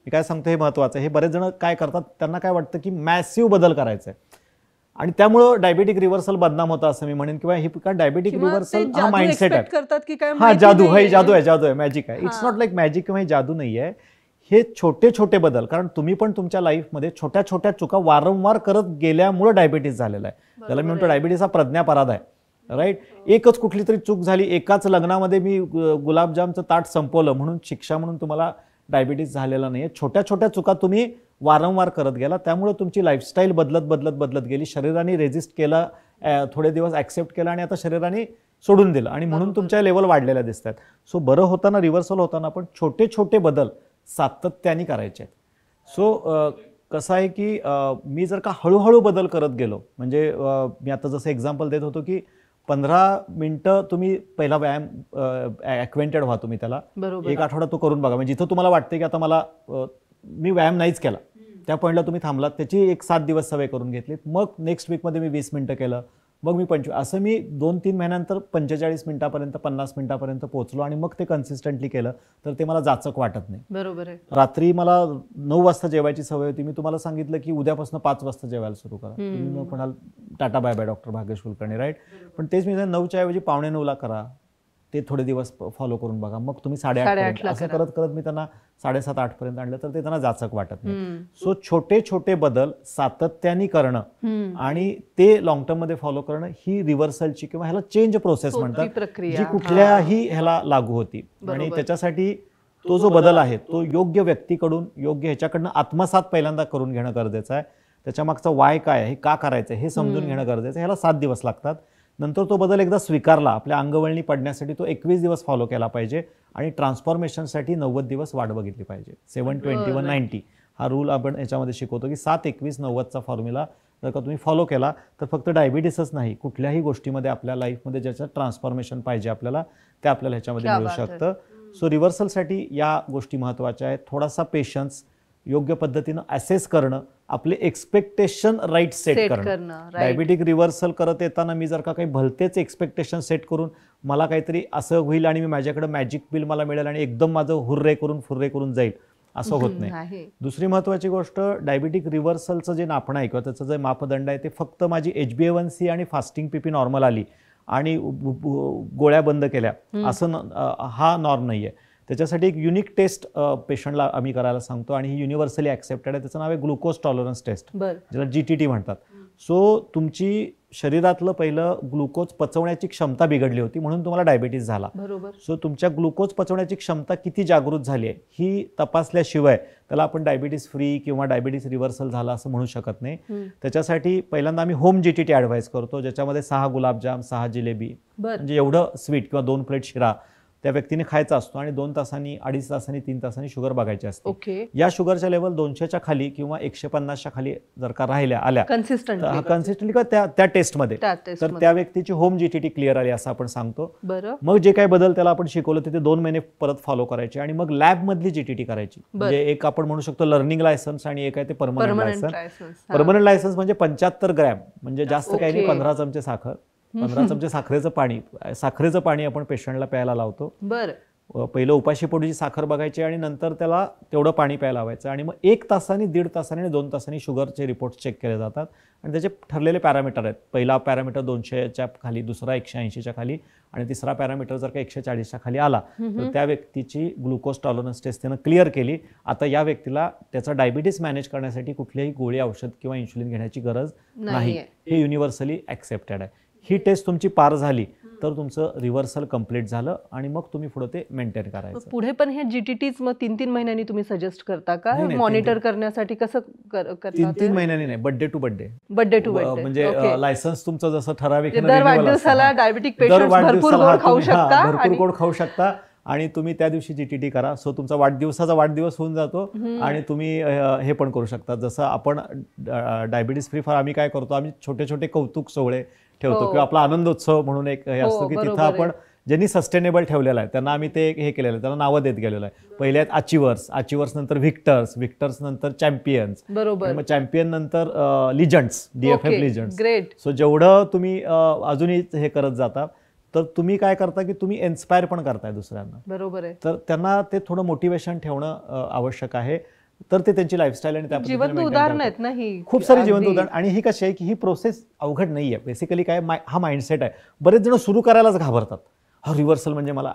मी काय सांगतो हे महत्त्वाचं आहे. हे बरेच जण काय करतात, त्यांना काय वाटतं की मॅसिव्ह बदल करायचा आहे आणि त्यामुळं डायबिटिक रिव्हर्सल बदनाम होतं असं मी म्हणेन. किंवा ही डायबिटिक रिव्हर्सल हा माइंडसेट आहे, हा जादू आहे, मॅजिक आहे. इट्स नॉट लाईक मॅजिक किंवा हे जादू नाही आहे. हे छोटे छोटे बदल, कारण तुम्ही पण तुमच्या लाईफमध्ये छोट्या छोट्या चुका वारंवार करत गेल्यामुळे डायबिटीस झालेला आहे. त्याला मी म्हणतो डायबिटीस हा प्रज्ञापराध आहे. राईट. एकच कुठली तरी चूक झाली, एकाच लग्नामध्ये मी गुलाबजामचं ताट संपवलं म्हणून शिक्षा म्हणून तुम्हाला डायबिटीस झालेला नाही. छोट्या छोट्या चुका तुम्ही वारंवार करत गेला, त्यामुळे तुमची लाईफस्टाईल बदलत बदलत बदलत गेली. शरीराने रेजिस्ट केला, थोडे दिवस ॲक्सेप्ट केला आणि आता शरीराने सोडून दिलं आणि म्हणून तुमच्या लेवल वाढलेल्या दिसत आहेत. सो बरं होताना, रिव्हर्सल होताना पण छोटे छोटे बदल सातत्याने करायचे आहेत. सो कसं आहे की मी जर का हळूहळू बदल करत गेलो, म्हणजे मी आता जसं एक्झाम्पल देत होतो की 15 मिनिटं तुम्ही पहिला व्यायाम ॲक्वेंटेड व्हा तुम्ही त्याला, एक आठवडा तो करून बघा. म्हणजे जिथं तुम्हाला वाटते की आता मला मी व्यायाम नाहीच केला त्या पॉईंटला तुम्ही थांबलात, त्याची एक 7 दिवस सवय करून घेतलीत. मग नेक्स्ट वीकमध्ये मी 20 मिनिटं केलं, मग मी 25, असं मी 2-3 महिन्यानंतर 45 मिनिटापर्यंत 50 मिनिटापर्यंत पोहोचलो आणि मग ते कन्सिस्टंटली केलं तर ते मला जाचक वाटत नाही. बरोबर आहे. रात्री मला 9 वाजता जेवायची सवय होती, मी तुम्हाला सांगितलं की उद्यापासून 5 वाजता जेवायला सुरू करा. तुम्ही मग म्हणाल tata bye bye doctor Bhagyesh Kulkarni, right. पण तेच मी 9च्या ऐवजी 8:45ला करा, ते थोडे दिवस फॉलो करून बघा, मग तुम्ही 8:30 असं करत करत मी त्यांना 7:30-8 पर्यंत आणलं तर ते त्यांना जाचक वाटत नाही. सो छोटे छोटे बदल सातत्याने करणं आणि ते लॉंग टर्म मध्ये फॉलो करणं ही रिव्हर्सलची किंवा ह्याला चेंज प्रोसेस म्हणतात, जी कुठल्याही ह्याला लागू होती. आणि त्याच्यासाठी तो जो बदल आहे तो योग्य व्यक्तीकडून, योग्य ह्याच्याकडनं आत्मसात पहिल्यांदा करून घेणं गरजेचं आहे. त्याच्या मागचा वाय काय आहे, का करायचं हे समजून घेणं गरजेचं आहे. ह्याला 7 दिवस लागतात. नंतर तो बदल एकदा स्वीकारला, आपल्या अंगवळणी पडण्यासाठी तो 21 दिवस फॉलो केला पाहिजे आणि ट्रान्सफॉर्मेशनसाठी 90 दिवस वाट बघितली पाहिजे. 7-21-90 हा रूल आपण याच्यामध्ये शिकवतो की 7-21-90चा फॉर्म्युला जर का तुम्ही फॉलो केला तर फक्त डायबिटीसच नाही, कुठल्याही गोष्टीमध्ये आपल्या लाईफमध्ये ज्याचं ट्रान्सफॉर्मेशन पाहिजे आपल्याला ते आपल्याला ह्याच्यामध्ये मिळू शकतं. सो रिव्हर्सलसाठी या गोष्टी महत्त्वाच्या आहेत. थोडासा पेशन्स, योग्य पद्धतीनं असेस करणं, आपले एक्सपेक्टेशन राईट सेट करणं. डायबिटिक रिव्हर्सल करत येताना मी जर का काही भलतेच एक्सपेक्टेशन सेट करून मला काहीतरी असं होईल आणि मी माझ्याकडे मॅजिक पिल मला मिळेल आणि एकदम माझं हुर्रे करून जाईल, असं होत नाही. दुसरी महत्त्वाची गोष्ट, डायबिटिक रिव्हर्सलचं जे नापण आहे किंवा त्याचं जे मापदंड आहे ते फक्त माझी HbA1c आणि फास्टिंग PP नॉर्मल आली आणि गोळ्या बंद केल्या असं हा नॉर्म नाही आहे. त्याच्यासाठी एक युनिक टेस्ट पेशंटला आम्ही करायला सांगतो आणि ही युनिव्हर्सली ॲक्सेप्टेड आहे. त्याचं नाव आहे ग्लुकोज टॉलरन्स टेस्ट, ज्याला GTT म्हणतात. सो तुमची शरीरातलं पहिलं ग्लुकोज पचवण्याची क्षमता बिघडली होती म्हणून तुम्हाला डायबिटीस झाला. सो तुमच्या ग्लुकोज पचवण्याची क्षमता किती जागृत झाली आहे ही तपासल्याशिवाय त्याला आपण डायबिटीस फ्री किंवा डायबिटीस रिव्हर्सल झाला असं म्हणू शकत नाही. त्याच्यासाठी पहिल्यांदा आम्ही होम GTT ॲडवाईस करतो, ज्याच्यामध्ये 6 गुलाबजाम, 6 जिलेबी, म्हणजे एवढं स्वीट किंवा 2 प्लेट शिरा त्या व्यक्तीने खायचा असतो आणि 2 तासांनी, 2.5 तासांनी, 3 तासांनी शुगर बघायची असते. या शुगरच्या लेवल 200च्या खाली किंवा 150च्या खाली जर का आल्या कन्सिस्टंटली त्या टेस्टमध्ये, तर त्या व्यक्तीची होम GTT क्लिअर आली असं आपण सांगतो. मग जे काही बदल त्याला आपण शिकवलं ते 2 महिने परत फॉलो करायचे आणि मग लॅबमधली GTT करायची. म्हणजे एक आपण म्हणू शकतो लर्निंग लायसन्स आणि एक आहे ते परमनंट लायसन्स. परमनंट लायसन्स म्हणजे 75 ग्रॅम, म्हणजे जास्त काही नाही, 15 चमचे साखर, 15 चमचे साखरेचं पाणी आपण पेशंटला प्यायला लावतो. पहिलं उपाशीपोटीची साखर बघायची आणि नंतर त्याला तेवढं पाणी प्यायला लावायचं आणि मग 1 तासांनी, 1.5 तासांनी आणि 2 तासांनी शुगरचे रिपोर्ट चेक केले जातात आणि त्याचे ठरलेले पॅरामीटर आहेत. पहिला पॅरामीटर 200च्या खाली, दुसरा 180च्या खाली आणि तिसरा पॅरामीटर जर का 140च्या खाली आला तर त्या व्यक्तीची ग्लुकोज टॉलरन्स टेस्ट त्यानं क्लिअर केली. आता या व्यक्तीला त्याचा डायबिटीस मॅनेज करण्यासाठी कुठल्याही गोळी, औषध किंवा इन्शुलिन घेण्याची गरज नाही. हे युनिव्हर्सली ॲक्सेप्टेड आहे. ही टेस्ट तुमची पार झाली तर तुमचं रिव्हर्सल कंप्लीट झालं आणि मग तुम्ही पुढे ते मेंटेन करायचं. पुढे पण हे GTTs मग 3-3 महिन्यांनी तुम्ही सजेस्ट करता का मॉनिटर करण्यासाठी? कसं करता? 3-3 महिन्यांनी नाही, बर्थडे टू बर्थडे, म्हणजे लायसन्स तुमचं जसं ठराविक वाढदिवसाला डायबिटिक पेशंट्स भरपूर गोड खाऊ शकता आणि तुम्ही त्या दिवशी GTT करा. सो तुमचा वाढदिवस होऊन जातो आणि तुम्ही हे पण करू शकता. जसं आपण डायबिटीस फ्री फार आम्ही काय करतो, आम्ही छोटे छोटे कौतुक सोहळे ठेवतो किंवा आपला आनंदोत्सव म्हणून एक हे असतो की तिथं आपण ज्यांनी सस्टेनेबल ठेवलेलं आहे त्यांना आम्ही ते हे केलेलं आहे, त्यांना नावं देत गेलेलं आहे. पहिले आहेत अचिव्हर्स नंतर व्हिक्टर्स नंतर चॅम्पियन्स, मग चॅम्पियन नंतर लिजंड्स, DFF लिजंड्स. सो जेवढं तुम्ही अजूनही हे करत जाता तर तुम्ही काय करता की तुम्ही इन्स्पायर पण करताय दुसऱ्यांना. बरोबर आहे. तर त्यांना ते थोडं मोटिवेशन ठेवणं आवश्यक आहे. तर ते त्यांची लाईफस्टाईल आणि त्या जिवंत उदाहरण आहेत ना ही, खूप सारी जिवंत उदाहरण. आणि ही कशी आहे की ही प्रोसेस अवघड नाहीये. बेसिकली काय, हा माइंडसेट आहे. बरेच जण सुरू करायलाच घाबरतात. हा रिव्हर्सल म्हणजे मला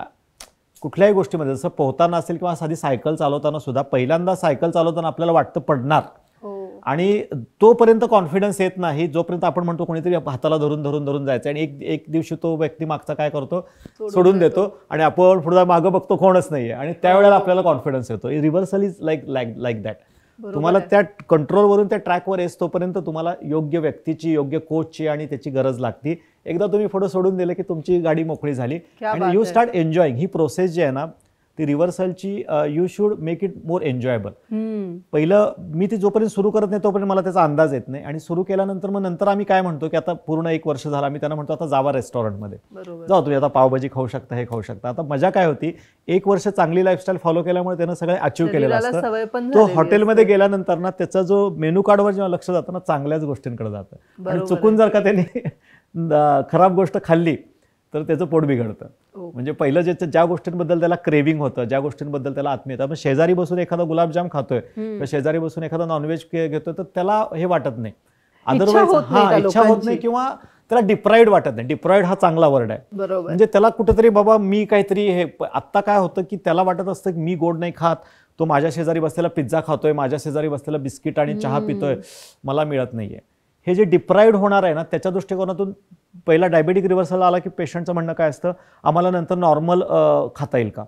कुठल्याही गोष्टीमध्ये, जसं पोहताना असेल किंवा साधी सायकल चालवताना सुद्धा, पहिल्यांदा सायकल चालवताना आपल्याला वाटतं पडणार आणि तोपर्यंत कॉन्फिडन्स येत नाही जोपर्यंत आपण म्हणतो कोणीतरी हाताला धरून जायचं आणि एक दिवशी तो व्यक्ती मागचा काय करतो, सोडून देतो आणि आपण पुढे मागं बघतो कोणच नाहीये आणि त्यावेळेला आपल्याला कॉन्फिडन्स येतो. Reversal is like that. तुम्हाला त्या कंट्रोलवरून त्या ट्रॅकवर येस तोपर्यंत तुम्हाला योग्य व्यक्तीची, योग्य कोचची आणि त्याची गरज लागते. एकदा तुम्ही पुढे सोडून दिले की तुमची गाडी मोकळी झाली आणि यू स्टार्ट एन्जॉईंग. ही प्रोसेस जी आहे ना ती रिव्हर्सलची, you should make it more enjoyable. पहिलं मी ती जोपर्यंत सुरू करत नाही तोपर्यंत मला त्याचा अंदाज येत नाही आणि सुरू केल्यानंतर मग नंतर आम्ही काय म्हणतो की आता पूर्ण 1 वर्ष झालं, आम्ही त्यांना म्हणतो आता जावा रेस्टॉरंटमध्ये, जाऊ तुम्ही आता पावभाजी खाऊ शकता, हे खाऊ शकता. आता मजा काय होती, 1 वर्ष चांगली लाईफस्टाईल फॉलो केल्यामुळे त्यानं सगळं अचीव्ह केलेलं असतं. तो हॉटेलमध्ये गेल्यानंतर ना त्याचा जो मेनू कार्डवर जेव्हा लक्ष जातं ना चांगल्याच गोष्टींकडे जातं आणि चुकून जर का त्यांनी खराब गोष्ट खाल्ली तर त्याचं पोट बिघडतं. म्हणजे पहिलं ज्या गोष्टींबद्दल त्याला क्रेविंग होतं, ज्या गोष्टींबद्दल त्याला आत्मीयता, पण शेजारी बसून एखादा गुलाबजाम खातोय किंवा शेजारी बसून एखादा नॉनव्हेज घेतोय तर त्याला हे वाटत नाही, अदरवाईज इच्छा होत नाही किंवा त्याला डिप्राइड वाटत नाही. डिप्राइड हा चांगला वर्ड आहे. म्हणजे त्याला कुठेतरी बाबा मी काहीतरी हे, आत्ता काय होतं की त्याला वाटत असतं की मी गोड नाही खात, तो माझ्या शेजारी बसलेला पिझ्झा खातोय, माझ्या शेजारी बसलेला बिस्किट आणि चहा पितोय, मला मिळत नाहीये. हे जे डिप्राइड होणार आहे ना त्याच्या दृष्टिकोनातून पहिला डायबिटिक रिव्हर्सल आला की पेशंटचं म्हणणं काय असतं, आम्हाला नंतर नॉर्मल खाता येईल का.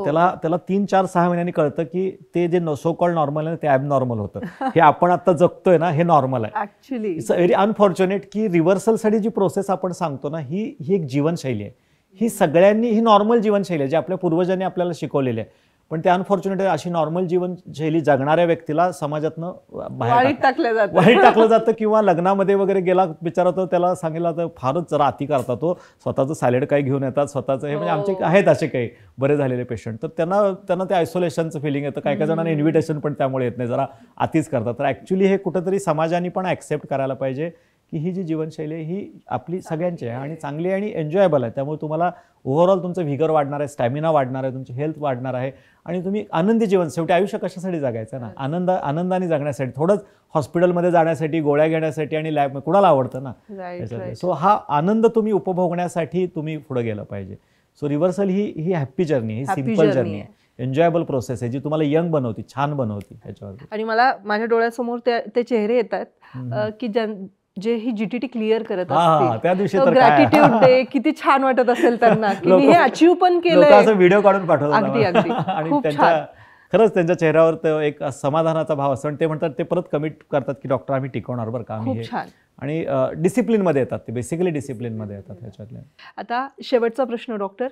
त्याला 3-4-6 महिन्यांनी कळतं की ते जे सो कॉल्ड नॉर्मल आहे ते ॲबनॉर्मल होतं. हे आपण आता जगतोय ना हे नॉर्मल आहे. ऍक्च्युली इट्स व्हेरी अनफॉर्च्युनेट की रिव्हर्सलसाठी जी प्रोसेस आपण सांगतो ना ही एक जीवनशैली आहे. ही सगळ्यांनी, ही नॉर्मल जीवनशैली आहे जी आपल्या पूर्वजांनी आपल्याला शिकवलेली आहे. पण ते अनफॉर्च्युनेटली अशी नॉर्मल जीवनशैली जगणाऱ्या व्यक्तीला समाजातनं वाळीत टाकलं जातं. वाईट टाकलं जातं, किंवा लग्नामध्ये वगैरे गेला बिचारा तर त्याला सांगितलं तर फारच जरा अति करतात, तो स्वतःचं सॅलेड काही घेऊन येतात, स्वतःचं हे, म्हणजे आमचे आहेत असे काही बरे झालेले पेशंट, तर त्यांना ते आयसोलेशनचं फिलिंग येतं. काही जणांना इन्व्हिटेशन पण त्यामुळे येत नाही, जरा अतिच करतात. तर ॲक्च्युली हे कुठंतरी समाजाने पण ॲक्सेप्ट करायला पाहिजे की ही जी जीवनशैली आहे ही आपली सगळ्यांची आहे आणि चांगली आहे आणि एन्जॉयबल आहे. त्यामुळे तुम्हाला ओव्हरऑल तुमचं व्हिगर वाढणार आहे, स्टॅमिना वाढणार आहे, तुमची हेल्थ वाढणार आहे आणि तुम्ही आनंदी जीवन, शेवटी आयुष्य कशासाठी जगायचं ना, आनंदाने जगण्यासाठी, थोडंच हॉस्पिटलमध्ये जाण्यासाठी, गोळ्या घेण्यासाठी आणि लॅब कुणाला आवडतं ना. सो हा आनंद तुम्ही उपभोगण्यासाठी तुम्ही पुढे गेलं पाहिजे. सो रिव्हर्सल ही हॅप्पी जर्नी, ही सिम्पल जर्नी आहे, एन्जॉयबल प्रोसेस आहे जी तुम्हाला यंग बनवती, छान बनवती ह्याच्यावर. आणि मला माझ्या डोळ्यासमोर ते चेहरे येतात की जे ही जीटीटी क्लिअर करत असतील, त्या दिवशी ग्रॅटिट्यूड डे किती छान वाटत असेल त्यांना की मी हे अचीव्ह पण केलंय. असं व्हिडिओ काढून पाठवतात अगदी अगदी आणि त्यांच्या खरंच त्यांच्या चेहऱ्यावर तो एक समाधानाचा भाव असतो आणि ते म्हणतात, ते परत कमिट करतात की डॉक्टर आम्ही टिकवणार बरं का, आम्ही हे. आणि डिसिप्लिनमध्ये येतात ते, बेसिकली डिसिप्लिनमध्ये येतात ह्याच्यातले. आता शेवटचा प्रश्न डॉक्टर,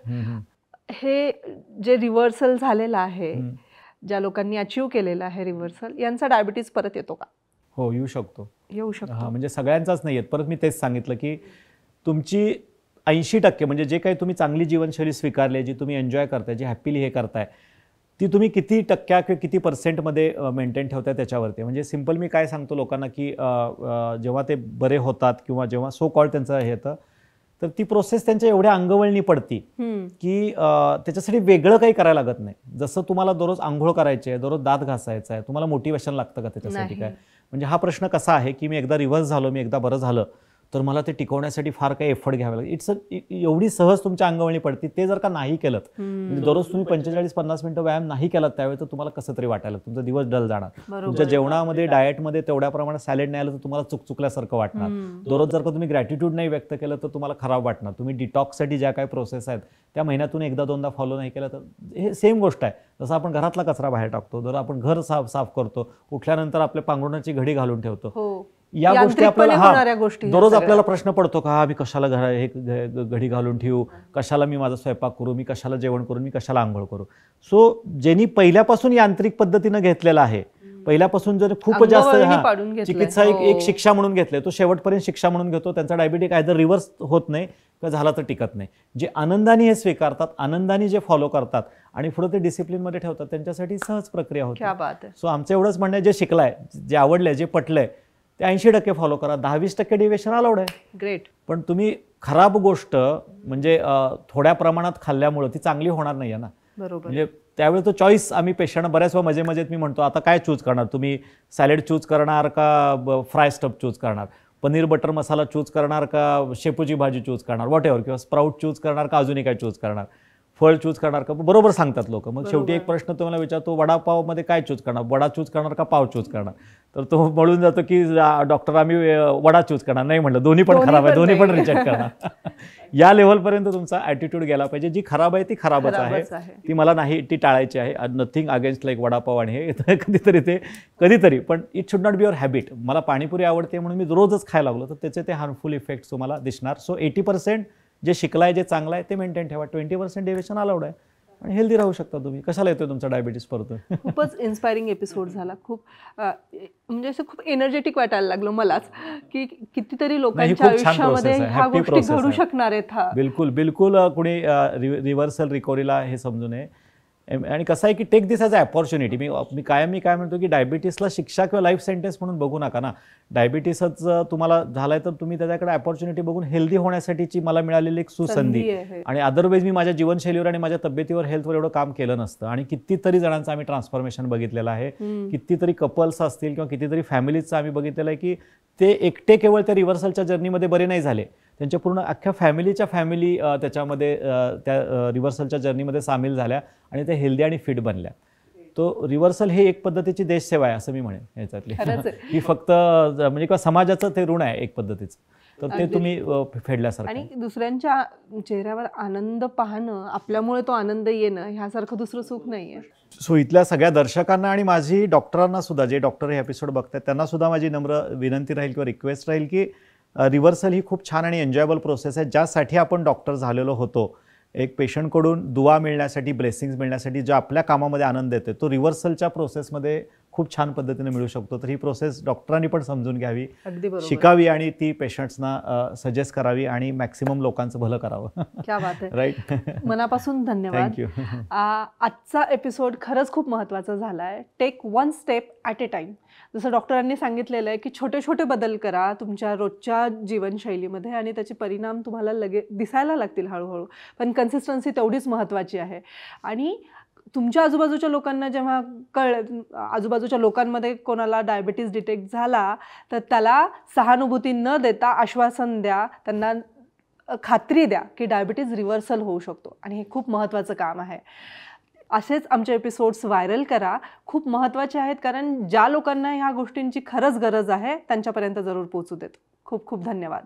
हे जे रिव्हर्सल झालेलं आहे, ज्या लोकांनी अचीव्ह केलेलं आहे रिव्हर्सल, यांचा डायबिटीज परत येतो का? हो, येऊ शकतो. हा, म्हणजे सगळ्यांचाच नाही येत. परत मी तेच सांगितलं की तुमची 80% म्हणजे जे काही तुम्ही चांगली जीवनशैली स्वीकारली, जी तुम्ही एन्जॉय करताय, जी हॅपीली हे करताय, ती तुम्ही किती टक्क्या किंवा किती पर्सेंटमध्ये मेंटेन ठेवताय त्याच्यावरती. म्हणजे सिम्पल मी काय सांगतो लोकांना की जेव्हा ते बरे होतात किंवा जेव्हा सो कॉल्ड त्यांचं हे येतं, तर ती प्रोसेस त्यांच्या एवढ्या अंगवळणी पडती की त्याच्यासाठी वेगळं काही करायला लागत नाही. जसं तुम्हाला दररोज आंघोळ करायची आहे, दररोज दात घासायचा आहे, तुम्हाला मोटिवेशन लागतं का त्याच्यासाठी काय? म्हणजे हा प्रश्न कसा आहे की मी एकदा रिव्हर्स झालो, मी एकदा बरं झालं, तर मला ते टिकवण्यासाठी फार काही एफर्ट घ्यावे लागेल. इट्स एवढी सहज तुमच्या अंगवळणी पडते. ते जर का नाही केलं, म्हणजे दररोज तुम्ही 45-50 मिनिटं व्यायाम नाही केला त्यावेळी, तर तुम्हाला कसं तरी वाटायला, तुमचा दिवस डल जाणार. तुमच्या जेवणामध्ये, डाएटमध्ये तेवढ्या प्रमाणात सॅलेड नाही आलं तर तुम्हाला चुकचुकल्यासारखं वाटणार. दररोज जर का तुम्ही ग्रॅटिट्यूड नाही व्यक्त केलं तर तुम्हाला खराब वाटणार. तुम्ही डिटॉक्ससाठी ज्या काही प्रोसेस आहेत त्या महिन्यातून एकदा दोनदा फॉलो नाही केलं तर हे सेम गोष्ट आहे. जसं आपण घरातला कचरा बाहेर टाकतो, जर आपण घर साफ करतो, उठल्यानंतर आपल्या पांघरुणाची घडी घालून ठेवतो, या गोष्टी आपल्याला दररोज आपल्याला प्रश्न पडतो का, मी कशाला हे घडी घालून ठेवू, कशाला मी माझा स्वयंपाक करू, मी कशाला जेवण करू, मी कशाला आंघोळ करू. सो ज्यांनी पहिल्यापासून यांत्रिक पद्धतीनं घेतलेलं आहे, पहिल्यापासून जर खूप जास्त चिकित्सा एक शिक्षा म्हणून घेतले, तो शेवटपर्यंत शिक्षा म्हणून घेतो, त्यांचा डायबिटीक आयदर रिव्हर्स होत नाही किंवा झाला तर टिकत नाही. जे आनंदाने हे स्वीकारतात, आनंदाने जे फॉलो करतात आणि पुढे ते डिसिप्लिनमध्ये ठेवतात, त्यांच्यासाठी सहज प्रक्रिया होते. सो आमचं एवढंच म्हणणं आहे, जे शिकलाय, जे आवडलंय, जे पटलंय, ते 80% फॉलो करा. 10-20% डिव्हिएशन अलाउड आहे. ग्रेट. पण तुम्ही खराब गोष्ट म्हणजे थोड्या प्रमाणात खाल्ल्यामुळे ती चांगली होणार नाही आहे ना. बरोबर. म्हणजे त्यावेळी तो चॉईस आम्ही पेशंट बऱ्याच वेळा मजेत मी म्हणतो, आता काय चूज करणार तुम्ही, सॅलेड चूज करणार का फ्राय स्टफ चूज करणार, पनीर बटर मसाला चूज करणार का शेपूची भाजी चूज करणार, वॉट एव्हर, किंवा स्प्राउट चूज करणार का अजूनही काय चूज करणार, फळ चूज करणार का, बरोबर सांगतात लोक. मग शेवटी एक प्रश्न तुम्हाला विचारतो, वडापावमध्ये काय चूज करणार, वडा चूज करणार का पाव चूज करणार, तर तो म्हणून जातो की डॉक्टर आम्ही वडा चूज करणार. नाही म्हणलं, दोन्ही पण खराब आहे, दोन्ही पण रिजेक्ट करणार. या लेव्हलपर्यंत तुमचा ॲटिट्यूड गेला पाहिजे. जी खराब आहे ती खराबच आहे, ती मला नाही, ती टाळायची आहे. नथिंग अगेन्स्ट लाईक वडापाव आणि हे कधीतरी पण it should not be your habit. मला पाणीपुरी आवडते म्हणून मी रोजच खायला लागलो तर त्याचे ते हार्मफुल इफेक्ट्स तुम्हाला दिसणार. सो 80% जे शिकलाय, जे चांगलं आहे ते मेंटेन ठेवा. 20% डेव्हिएशन अलाउड आहे आणि हेल्दी राहू शकता तुम्ही. कशाला येतोय तुमचा डायबिटीस परत? खूपच इन्स्पायरिंग एपिसोड झाला. खूप म्हणजे असं खूप एनर्जेटिक वाटायला लागलं मलाच की कितीतरी लोकांच्या आयुष्यामध्ये ह्या गोष्टी घडू शकणार आहेत. बिलकुल कुणी रिव्हर्सल रिकव्हरीला हे समजू नये. आणि कसं आहे की take this as a opportunity. मी काय म्हणतो की डायबिटीसला शिक्षा किंवा लाईफ सेंटेन्स म्हणून बघू नका ना. डायबिटीसच तुम्हाला झालाय तर तुम्ही त्याच्याकडे अपॉर्च्युनिटी बघून हेल्दी होण्यासाठीची मला मिळालेली एक सुसंधी. आणि अदरवाईज मी माझ्या जीवनशैलीवर आणि माझ्या तब्येतीवर, हेल्थवर एवढं काम केलं नसतं. आणि कितीतरी जणांचं आम्ही ट्रान्सफॉर्मेशन बघितलेलं आहे. कितीतरी कपल्स असतील किंवा कितीतरी फॅमिलीजचं आम्ही बघितलेलं आहे की ते एकटे केवळ त्या रिव्हर्सलच्या जर्नीमध्ये बरे नाही झाले, त्यांच्या पूर्ण अख्ख्या फॅमिली त्याच्यामध्ये त्या रिव्हर्सलच्या जर्नीमध्ये सामील झाल्या आणि त्या हेल्दी आणि फिट बनल्या. तो रिव्हर्सल हे एक पद्धतीची देशसेवा आहे असं मी म्हणेन याच्यातली. ही फक्त म्हणजे किंवा समाजाचं ते ऋण आहे एक पद्धतीचं, तर ते तुम्ही फेडल्यासारखं. आणि दुसऱ्यांच्या चेहऱ्यावर आनंद पाहणं, आपल्यामुळे तो आनंद येणं, ह्यासारखं दुसरं सुख नाहीये. सो इथल्या सगळ्या दर्शकांना आणि माझी डॉक्टरांना सुद्धा, जे डॉक्टर हे एपिसोड बघतात त्यांना सुद्धा माझी नम्र विनंती राहील किंवा रिक्वेस्ट राहील की रिव्हर्सल ही खूप छान आणि एन्जॉयबल प्रोसेस आहे, ज्यासाठी आपण डॉक्टर झालेलो होतो. एक पेशंटकडून दुवा मिळण्यासाठी, ब्लेसिंग्स मिळण्यासाठी जो आपल्या कामामध्ये आनंद येतो तो रिव्हर्सलच्या प्रोसेसमध्ये खूप छान पद्धतीने मिळू शकतो. तर ही प्रोसेस डॉक्टरांनी पण समजून घ्यावी, अगदी बरोबर. शिकावी आणि ती पेशंट्सना सजेस्ट करावी आणि मॅक्सिमम लोकांचं भलं करावं. क्या बात आहे. राईट. मनापासून धन्यवाद. थँक्यू. आजचा एपिसोड खरंच खूप महत्त्वाचा झाला आहे. Take one step at a time. जसं डॉक्टरांनी सांगितलेलं आहे की छोटे छोटे बदल करा तुमच्या रोजच्या जीवनशैलीमध्ये आणि त्याचे परिणाम तुम्हाला दिसायला लागतील हळूहळू. पण कन्सिस्टन्सी तेवढीच महत्त्वाची आहे. आणि तुमच्या आजूबाजूच्या लोकांना जेव्हा आजूबाजूच्या लोकांमध्ये कोणाला डायबिटीज डिटेक्ट झाला तर त्याला सहानुभूती न देता आश्वासन द्या, त्यांना खात्री द्या की डायबिटीज रिव्हर्सल होऊ शकतो आणि हे खूप महत्त्वाचं काम आहे. असेच आमचे एपिसोड्स व्हायरल करा, खूप महत्त्वाचे आहेत, कारण ज्या लोकांना ह्या गोष्टींची खरंच गरज आहे त्यांच्यापर्यंत जरूर पोहोचू देत. खूप खूप धन्यवाद.